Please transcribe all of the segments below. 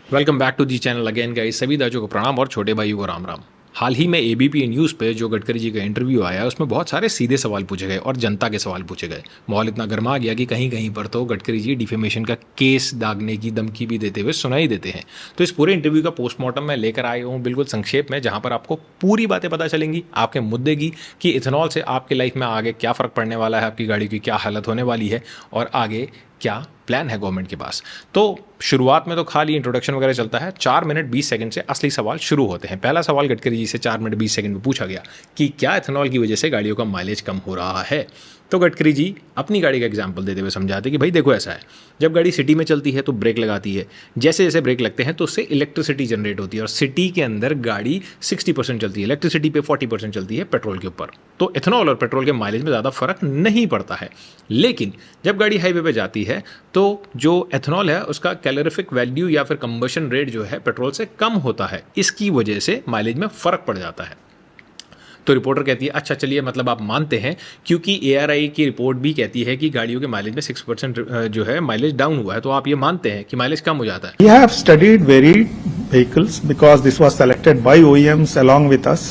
Welcome back to the channel again guys. सभी दाजों को प्रणाम और छोटे भाइयों को राम राम। हाल ही में एबीपी न्यूज़ पे जो गडकरी जी का इंटरव्यू आया उसमें बहुत सारे सीधे सवाल पूछे गए और जनता के सवाल पूछे गए। माहौल इतना गर्मा गया कि कहीं कहीं पर तो गडकरी जी डिफेमेशन का केस दागने की धमकी भी देते हुए सुनाई देते हैं। तो इस पूरे इंटरव्यू का पोस्टमार्टम मैं लेकर आया हूँ बिल्कुल संक्षेप में, जहाँ पर आपको पूरी बातें पता चलेंगी आपके मुद्दे की कि इथेनॉल से आपकी लाइफ में आगे क्या फ़र्क पड़ने वाला है, आपकी गाड़ी की क्या हालत होने वाली है और आगे क्या प्लान है गवर्नमेंट के पास। तो शुरुआत में तो खाली इंट्रोडक्शन वगैरह चलता है। 4 मिनट 20 सेकंड से असली सवाल शुरू होते हैं। पहला सवाल गडकरी जी से 4 मिनट 20 सेकंड में पूछा गया कि क्या इथेनॉल की वजह से गाड़ियों का माइलेज कम हो रहा है। तो गडकरी जी अपनी गाड़ी का एग्जाम्पल देते हुए समझाते कि भाई देखो ऐसा है, जब गाड़ी सिटी में चलती है तो ब्रेक लगाती है, जैसे जैसे ब्रेक लगते हैं तो उससे इलेक्ट्रिसिटी जनरेट होती है और सिटी के अंदर गाड़ी 60% चलती है, इलेक्ट्रिसिटी पे 40% चलती है पेट्रोल के ऊपर। तो इथेनॉल और पेट्रोल के माइलेज में ज़्यादा फर्क नहीं पड़ता है। लेकिन जब गाड़ी हाईवे पे जाती है तो जो एथेनॉल है उसका कैलोरीफिक वैल्यू या फिर कंबशन रेट जो है पेट्रोल से कम होता है, इसकी वजह से माइलेज में फ़र्क पड़ जाता है। तो रिपोर्टर कहती है अच्छा चलिए, मतलब आप मानते हैं, क्योंकि एआरआई की रिपोर्ट भी कहती है कि गाड़ियों के माइलेज में 6% जो है माइलेज डाउन हुआ है, तो आप ये मानते हैं कि माइलेज कम हो जाता है। We have studied varied vehicles because this was selected by OEMs along with us.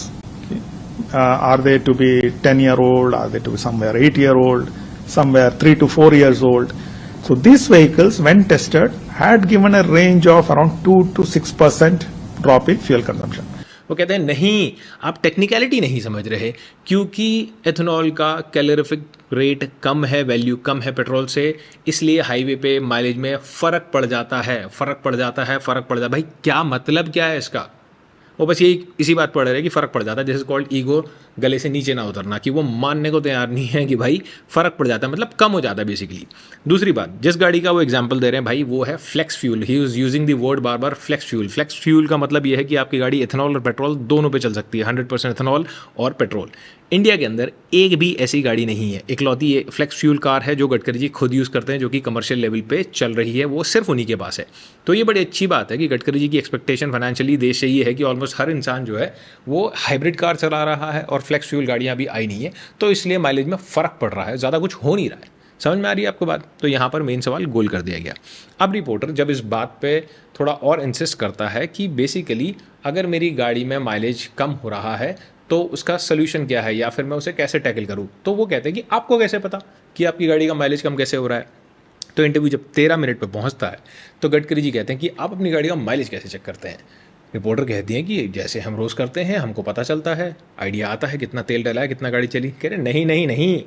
Are they to be 10-year-old? Are they to be somewhere 8-year-old? Somewhere 3 to 4 years old? So these vehicles, when tested, had given a range of around 2 to 6% drop in fuel consumption. वो कहते हैं नहीं, आप technicality नहीं समझ रहे, क्योंकि ethanol का कैलोरीफिक रेट कम है, वैल्यू कम है पेट्रोल से, इसलिए हाईवे पे माइलेज में फ़र्क पड़ जाता है, फ़र्क पड़ जाता है, फ़र्क पड़ जाता है। भाई क्या मतलब क्या है इसका? वो बस यही इसी बात पढ़ रहे हैं कि फ़र्क पड़ जाता है। दिस इज कॉल्ड ईगो, गले से नीचे ना उतरना, कि वो मानने को तैयार नहीं है कि भाई फ़र्क पड़ जाता है, मतलब कम हो जाता है बेसिकली। दूसरी बात, जिस गाड़ी का वो एग्जांपल दे रहे हैं भाई वो है flex fuel. He is using the word बार बार फ्लेक्स फ्यूल। फ्लेक्स फ्यूल का मतलब ये है कि आपकी गाड़ी इथेनॉल और पेट्रोल दोनों पे चल सकती है, 100% इथेनॉल और पेट्रोल। इंडिया के अंदर एक भी ऐसी गाड़ी नहीं है, इकलौती ये फ्लेक्स फ्यूल कार है जो गडकरी जी खुद यूज़ करते हैं, जो कि कमर्शियल लेवल पे चल रही है, वो सिर्फ उन्हीं के पास है। तो ये बड़ी अच्छी बात है कि गडकरी जी की एक्सपेक्टेशन फाइनेंशियली देश से ये है कि ऑलमोस्ट हर इंसान जो है वो हाइब्रिड कार चला रहा है और फ्लेक्स फ्यूल गाड़ियाँ अभी आई नहीं है, तो इसलिए माइलेज में फ़र्क पड़ रहा है, ज़्यादा कुछ हो नहीं रहा है। समझ में आ रही है आपको बात? तो यहाँ पर मेन सवाल गोल कर दिया गया। अब रिपोर्टर जब इस बात पे थोड़ा और इंसिस्ट करता है कि बेसिकली अगर मेरी गाड़ी में माइलेज कम हो रहा है तो उसका सोल्यूशन क्या है या फिर मैं उसे कैसे टैकल करूँ, तो वो कहते हैं कि आपको कैसे पता कि आपकी गाड़ी का माइलेज कम कैसे हो रहा है। तो इंटरव्यू जब 13 मिनट पे पहुंचता है तो गडकरी जी कहते हैं कि आप अपनी गाड़ी का माइलेज कैसे चेक करते हैं। रिपोर्टर कहती हैं कि जैसे हम रोज़ करते हैं, हमको पता चलता है, आइडिया आता है कितना तेल डला है, कितना गाड़ी चली। कह रहे नहीं नहीं नहीं,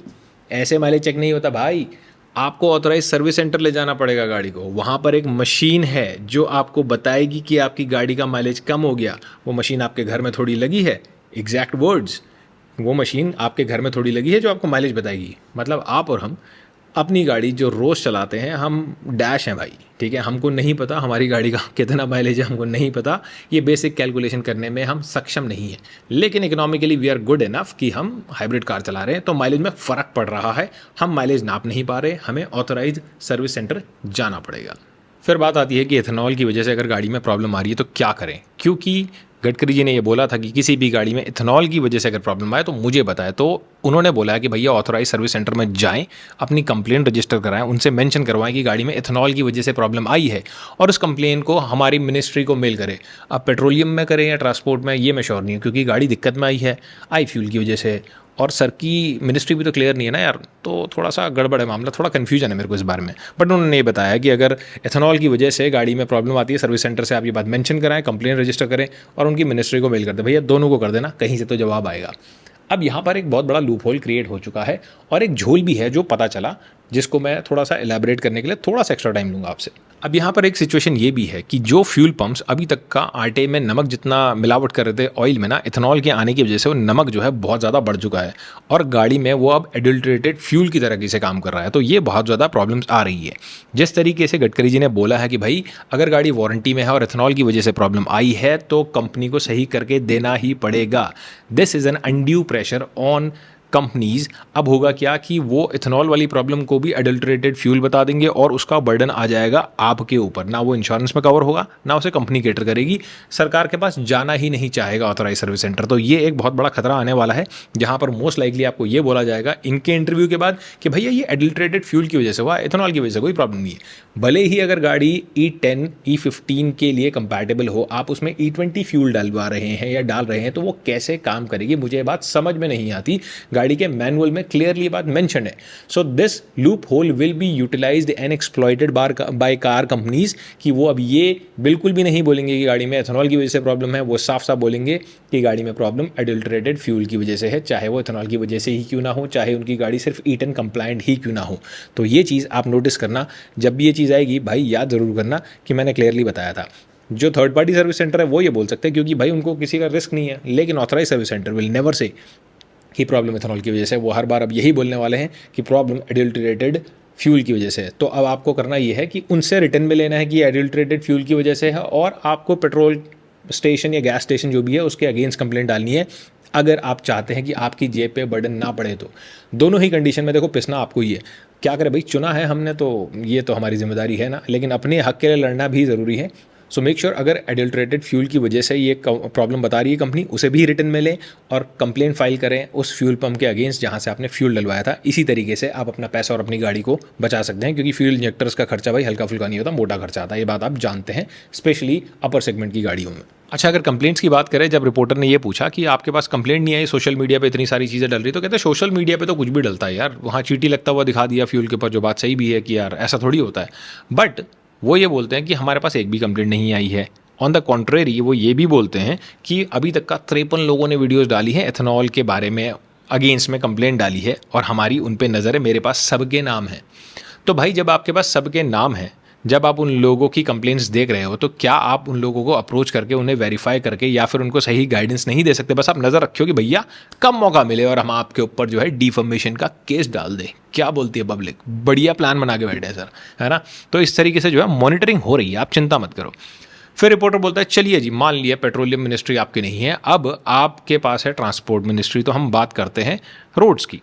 ऐसे माइलेज चेक नहीं होता भाई, आपको ऑथराइज सर्विस सेंटर ले जाना पड़ेगा गाड़ी को। वहाँ पर एक मशीन है जो आपको बताएगी कि आपकी गाड़ी का माइलेज कम हो गया। वो मशीन आपके घर में थोड़ी लगी है, एग्जैक्ट वर्ड्स, वो मशीन आपके घर में थोड़ी लगी है जो आपको माइलेज बताएगी। मतलब आप और हम अपनी गाड़ी जो रोज़ चलाते हैं, हम डैश हैं भाई, ठीक है, हमको नहीं पता हमारी गाड़ी का कितना माइलेज है, हमको नहीं पता, ये बेसिक कैलकुलेशन करने में हम सक्षम नहीं हैं। लेकिन economically we are good enough कि हम हाइब्रिड कार चला रहे हैं, तो माइलेज में फ़र्क पड़ रहा है, हम माइलेज नाप नहीं पा रहे, हमें ऑथराइज सर्विस सेंटर जाना पड़ेगा। फिर बात आती है कि इथेनॉल की वजह से अगर गाड़ी में प्रॉब्लम आ रही है तो क्या करें, क्योंकि गडकरी जी ने ये बोला था कि किसी भी गाड़ी में इथेनॉल की वजह से अगर प्रॉब्लम आए तो मुझे बताएं। तो उन्होंने बोला कि भैया ऑथराइज सर्विस सेंटर में जाएं, अपनी कंप्लेन रजिस्टर कराएं, उनसे मेंशन करवाएं कि गाड़ी में इथेनॉल की वजह से प्रॉब्लम आई है और उस कंप्लेन को हमारी मिनिस्ट्री को मेल करें। अब पेट्रोलियम में करें या ट्रांसपोर्ट में, ये मैं श्योर नहीं हूँ, क्योंकि गाड़ी दिक्कत में आई है आई फ्यूल की वजह से, और सर की मिनिस्ट्री भी तो क्लियर नहीं है ना यार, तो थोड़ा सा गड़बड़ है मामला, थोड़ा कन्फ्यूजन है मेरे को इस बारे में। बट उन्होंने ये बताया कि अगर एथेनॉल की वजह से गाड़ी में प्रॉब्लम आती है, सर्विस सेंटर से आप ये बात मेंशन कराएं, कंप्लेन रजिस्टर करें और उनकी मिनिस्ट्री को मेल कर दें। भैया दोनों को कर देना, कहीं से तो जवाब आएगा। अब यहाँ पर एक बहुत बड़ा लूप होल क्रिएट हो चुका है और एक झोल भी है जो पता चला, जिसको मैं थोड़ा सा एलैबोरेट करने के लिए थोड़ा सा एक्स्ट्रा टाइम लूँगा आपसे। अब यहाँ पर एक सिचुएशन ये भी है कि जो फ्यूल पंप्स अभी तक का आटे में नमक जितना मिलावट कर रहे थे ऑयल में ना, इथेनॉल के आने की वजह से वो नमक जो है बहुत ज़्यादा बढ़ चुका है और गाड़ी में वो अब एडल्ट्रेटेड फ्यूल की तरह से काम कर रहा है। तो ये बहुत ज़्यादा प्रॉब्लम्स आ रही है। जिस तरीके से गडकरी जी ने बोला है कि भाई अगर गाड़ी वारंटी में है और इथेनॉल की वजह से प्रॉब्लम आई है तो कंपनी को सही करके देना ही पड़ेगा। This is an undue pressure on companies अब होगा क्या कि वो इथेनॉल वाली प्रॉब्लम को भी एडल्ट्रेटेड फ्यूल बता देंगे और उसका बर्डन आ जाएगा आपके ऊपर। ना वो इंश्योरेंस में कवर होगा, ना उसे कंपनी केटर करेगी, सरकार के पास जाना ही नहीं चाहेगा ऑथराइज सर्विस सेंटर। तो ये एक बहुत बड़ा खतरा आने वाला है, जहां पर मोस्ट लाइकली आपको ये बोला जाएगा इनके इंटरव्यू के बाद कि भैया ये एडल्ट्रेटेड फ्यूल की वजह से हुआ, इथेनॉल की वजह से कोई प्रॉब्लम नहीं है। भले ही अगर गाड़ी E10 E15 के लिए कंपैटिबल हो, आप उसमें E20 फ्यूल डलवा रहे हैं या डाल रहे हैं, तो वो कैसे काम करेगी मुझे ये बात समझ में नहीं आती। गाड़ी के मैनुअल में क्लियरली ये बात मेंशन है। So this loophole will be utilised and exploited by car companies कि वो अब ये बिल्कुल भी नहीं बोलेंगे कि गाड़ी में एथेनॉल की वजह से प्रॉब्लम है, वो साफ साफ बोलेंगे कि गाड़ी में प्रॉब्लम एडल्ट्रेटेड फ्यूल की वजह से है, चाहे वो एथेनॉल की वजह से ही क्यों ना हो, चाहे उनकी गाड़ी सिर्फ E10 कंप्लायंट ही क्यों ना हो। तो ये चीज़ आप नोटिस करना, जब भी ये चीज़ आएगी भाई याद ज़रूर करना कि मैंने क्लियरली बताया था। जो थर्ड पार्टी सर्विस सेंटर है वो ये बोल सकते हैं क्योंकि भाई उनको किसी का रिस्क नहीं है, लेकिन authorise service centre will never say कि प्रॉब्लम इथेनॉल की वजह से। वो हर बार अब यही बोलने वाले हैं कि प्रॉब्लम एडल्ट्रेटेड फ्यूल की वजह से है। तो अब आपको करना ये है कि उनसे रिटर्न में लेना है कि एडल्ट्रेटेड फ्यूल की वजह से है, और आपको पेट्रोल स्टेशन या गैस स्टेशन जो भी है उसके अगेंस्ट कंप्लेंट डालनी है, अगर आप चाहते हैं कि आपकी जेब पे बर्डन ना पड़े। तो दोनों ही कंडीशन में देखो पिसना आपको ही है। क्या करें भाई, चुना है हमने तो ये तो हमारी जिम्मेदारी है ना, लेकिन अपने हक के लिए लड़ना भी ज़रूरी है। सो मेक श्योर अगर एडल्ट्रेटेड फ्यूल की वजह से ये प्रॉब्लम बता रही है कंपनी, उसे भी रिटर्न में लें और कंप्लेंट फाइल करें उस फ्यूल पंप के अगेंस्ट जहां से आपने फ्यूल डलवाया था। इसी तरीके से आप अपना पैसा और अपनी गाड़ी को बचा सकते हैं, क्योंकि फ्यूल इंजेक्टर्स का खर्चा भाई हल्का फुल्का नहीं होता, मोटा खर्चा आता है। ये बात आप जानते हैं, स्पेशली अपर सेगमेंट की गाड़ियों में। अच्छा, अगर कंप्लेंट्स की बात करें, जब रिपोर्टर ने ये पूछा कि आपके पास कंप्लेंट नहीं आई, सोशल मीडिया पे इतनी सारी चीज़ें डल रही, तो कहते हैं सोशल मीडिया पे तो कुछ भी डलता है यार, वहाँ चीटी लगता हुआ दिखा दिया फ्यूल के ऊपर, जो बात सही भी है कि यार ऐसा थोड़ी होता है। बट वो ये बोलते हैं कि हमारे पास एक भी कंप्लेंट नहीं आई है। ऑन द कॉन्ट्रेरी वो ये भी बोलते हैं कि अभी तक का 53 लोगों ने वीडियोज़ डाली हैं एथेनॉल के बारे में, अगेंस्ट में कंप्लेंट डाली है, और हमारी उन पे नज़र है, मेरे पास सबके नाम हैं। तो भाई जब आपके पास सबके नाम हैं, जब आप उन लोगों की कंप्लेंट्स देख रहे हो, तो क्या आप उन लोगों को अप्रोच करके उन्हें वेरीफाई करके या फिर उनको सही गाइडेंस नहीं दे सकते? बस आप नज़र रखियो कि भैया कम मौका मिले और हम आपके ऊपर जो है डिफॉर्मेशन का केस डाल दें। क्या बोलती है पब्लिक? बढ़िया प्लान बना के बैठे हैं सर, है ना? तो इस तरीके से जो है मॉनिटरिंग हो रही है, आप चिंता मत करो। फिर रिपोर्टर बोलता है चलिए जी, मान लिया पेट्रोलियम मिनिस्ट्री आपकी नहीं है, अब आपके पास है ट्रांसपोर्ट मिनिस्ट्री, तो हम बात करते हैं रोड्स की।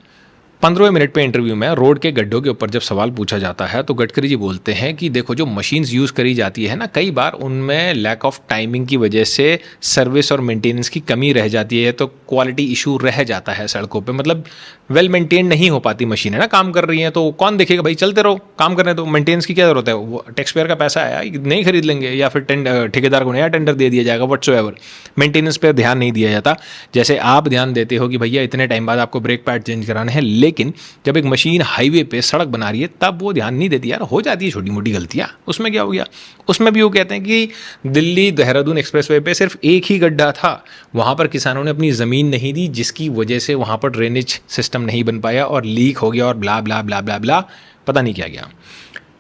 15वें मिनट पे इंटरव्यू में रोड के गड्ढों के ऊपर जब सवाल पूछा जाता है, तो गडकरी जी बोलते हैं कि देखो जो मशीन्स यूज़ करी जाती है ना, कई बार उनमें लैक ऑफ टाइमिंग की वजह से सर्विस और मेंटेनेंस की कमी रह जाती है, तो क्वालिटी इशू रह जाता है सड़कों पे, मतलब वेल मेंटेन नहीं हो पाती मशीनें ना, काम कर रही हैं तो कौन देखेगा भाई, चलते रहो काम करने, तो मेंटेनेंस की क्या जरूरत है? वो टैक्स पेयर का पैसा आया, नहीं खरीद लेंगे, या फिर ठेकेदार को नया टेंडर दे दिया जाएगा, व्हाट्सोएवर। मेंटेनेंस पे ध्यान नहीं दिया जाता। जैसे आप ध्यान देते हो कि भैया इतने टाइम बाद आपको ब्रेक पैड चेंज कराने हैं, लेकिन जब एक मशीन हाईवे पे सड़क बना रही है तब वो ध्यान नहीं देती। यार हो जाती है छोटी मोटी गलतियां, उसमें क्या हो गया? उसमें भी वो कहते हैं कि दिल्ली देहरादून एक्सप्रेसवे पे सिर्फ एक ही गड्ढा था, वहां पर किसानों ने अपनी ज़मीन नहीं दी, जिसकी वजह से वहां पर ड्रेनेज सिस्टम नहीं बन पाया और लीक हो गया और ब्ला ब्ला ब्ला ब्ला ब्ला, पता नहीं क्या गया।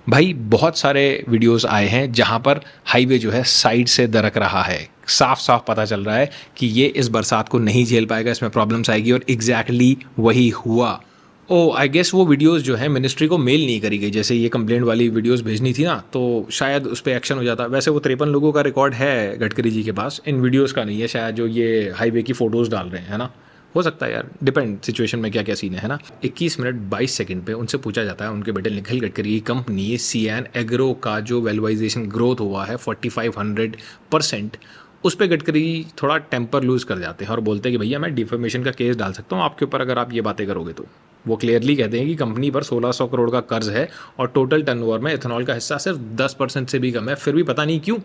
भाई बहुत सारे वीडियोस आए हैं जहां पर हाईवे जो है साइड से दरक रहा है, साफ साफ पता चल रहा है कि ये इस बरसात को नहीं झेल पाएगा, इसमें प्रॉब्लम्स आएगी, और एग्जैक्टली वही हुआ। आई गेस वो वीडियोस जो है मिनिस्ट्री को मेल नहीं करी गई, जैसे ये कंप्लेंट वाली वीडियोस भेजनी थी ना, तो शायद उस पर एक्शन हो जाता। वैसे वो 53 लोगों का रिकॉर्ड है गडकरी जी के पास, इन वीडियोस का नहीं है शायद, जो ये हाईवे की फ़ोटोज़ डाल रहे हैं ना, हो सकता है यार, डिपेंड सिचुएशन में क्या क्या सीन है ना। 21 मिनट 22 सेकंड पे उनसे पूछा जाता है, उनके बेटे निखिल गडकरी की कंपनी सियान एग्रो का जो वैल्यूआइजेशन ग्रोथ हुआ है 4500%, उस पर गडकरी थोड़ा टेम्पर लूज़ कर जाते हैं और बोलते हैं कि भैया मैं डिफेमेशन का केस डाल सकता हूँ आपके ऊपर अगर आप ये बातें करोगे तो। वो क्लियरली कहते हैं कि कंपनी पर 1600 करोड़ का कर्ज है और टोटल टर्नओवर में इथेनॉल का हिस्सा सिर्फ 10% से भी कम है, फिर भी पता नहीं क्यों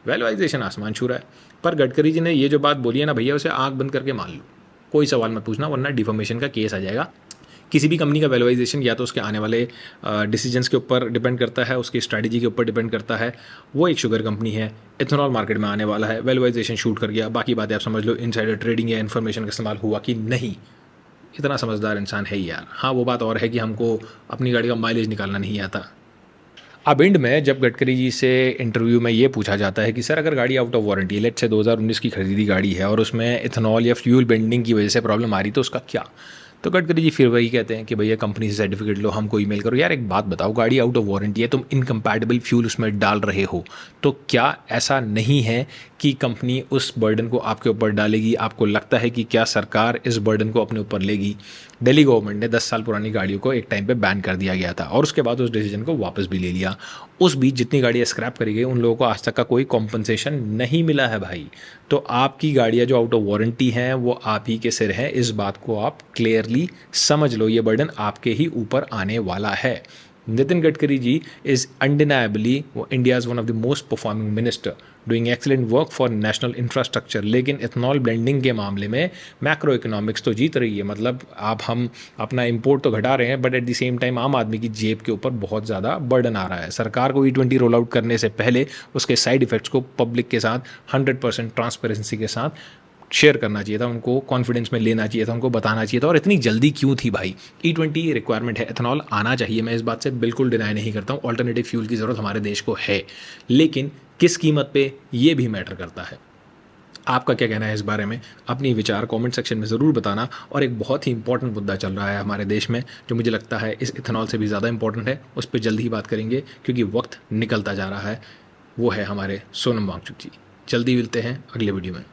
वैल्यूआइजेशन आसमान छू रहा है। पर गडकरी जी ने ये जो बात बोली है ना भैया, उसे आंख बंद करके मान लो, कोई सवाल मत पूछना, वरना डिफेमेशन का केस आ जाएगा। किसी भी कंपनी का वैल्यूआइजेशन या तो उसके आने वाले डिसीजंस के ऊपर डिपेंड करता है, उसकी स्ट्रैटेजी के ऊपर डिपेंड करता है। वो एक शुगर कंपनी है, इथेनॉल मार्केट में आने वाला है, वैल्यूआइजेशन शूट कर गया, बाकी बातें आप समझ लो इनसाइडर ट्रेडिंग या इन्फॉर्मेशन का इस्तेमाल हुआ कि नहीं, इतना समझदार इंसान है ही यार। हाँ वो बात और है कि हमको अपनी गाड़ी का माइलेज निकालना नहीं आता। अब एंड में जब गडकरी जी से इंटरव्यू में ये पूछा जाता है कि सर अगर गाड़ी आउट ऑफ वारंटी, लेट से 2019 की खरीदी गाड़ी है और उसमें इथेनॉल या फ्यूल बेंडिंग की वजह से प्रॉब्लम आ रही, तो उसका क्या? तो गडकरी जी फिर वही कहते हैं कि भैया कंपनी से सर्टिफिकेट लो, हमको ईमेल करो। यार एक बात बताओ, गाड़ी आउट ऑफ वारंटी है, तुम इनकम्पैटिबल फ्यूल उसमें डाल रहे हो, तो क्या ऐसा नहीं है कि कंपनी उस बर्डन को आपके ऊपर डालेगी? आपको लगता है कि क्या सरकार इस बर्डन को अपने ऊपर लेगी? दिल्ली गवर्नमेंट ने 10 साल पुरानी गाड़ियों को एक टाइम पे बैन कर दिया गया था और उसके बाद उस डिसीजन को वापस भी ले लिया। उस बीच जितनी गाड़ियाँ स्क्रैप करी गई उन लोगों को आज तक का कोई कॉम्पनसेशन नहीं मिला है भाई। तो आपकी गाड़ियाँ जो आउट ऑफ वारंटी हैं वो आप ही के सिर है, इस बात को आप क्लियरली समझ लो, ये बर्डन आपके ही ऊपर आने वाला है। Nitin Gadkari ji is undeniably India's one of the most performing minister doing excellent work for national infrastructure. लेकिन इथेनॉल ब्लेंडिंग के मामले में मैक्रो इकोनॉमिक्स तो जीत रही है, मतलब हम अपना इंपोर्ट तो घटा रहे हैं but at the same time आम आदमी की जेब के ऊपर बहुत ज़्यादा बर्डन आ रहा है। सरकार को E20 रोल आउट करने से पहले उसके साइड इफ़ेक्ट्स को पब्लिक के साथ 100% ट्रांसपेरेंसी के साथ शेयर करना चाहिए था, उनको कॉन्फिडेंस में लेना चाहिए था, उनको बताना चाहिए था। और इतनी जल्दी क्यों थी भाई? E20 रिक्वायरमेंट है, एथेनॉल आना चाहिए, मैं इस बात से बिल्कुल डिनाई नहीं करता हूँ। ऑल्टरनेटिव फ्यूल की ज़रूरत हमारे देश को है, लेकिन किस कीमत पे, ये भी मैटर करता है। आपका क्या कहना है इस बारे में? अपनी विचार कमेंट सेक्शन में ज़रूर बताना। और एक बहुत ही इंपॉर्टेंट मुद्दा चल रहा है हमारे देश में जो मुझे लगता है इस इथेनॉल से भी ज़्यादा इंपॉर्टेंट है, उस पर जल्द ही बात करेंगे क्योंकि वक्त निकलता जा रहा है। वो है हमारे सोनम वांगचुक जी। जल्दी मिलते हैं अगले वीडियो में।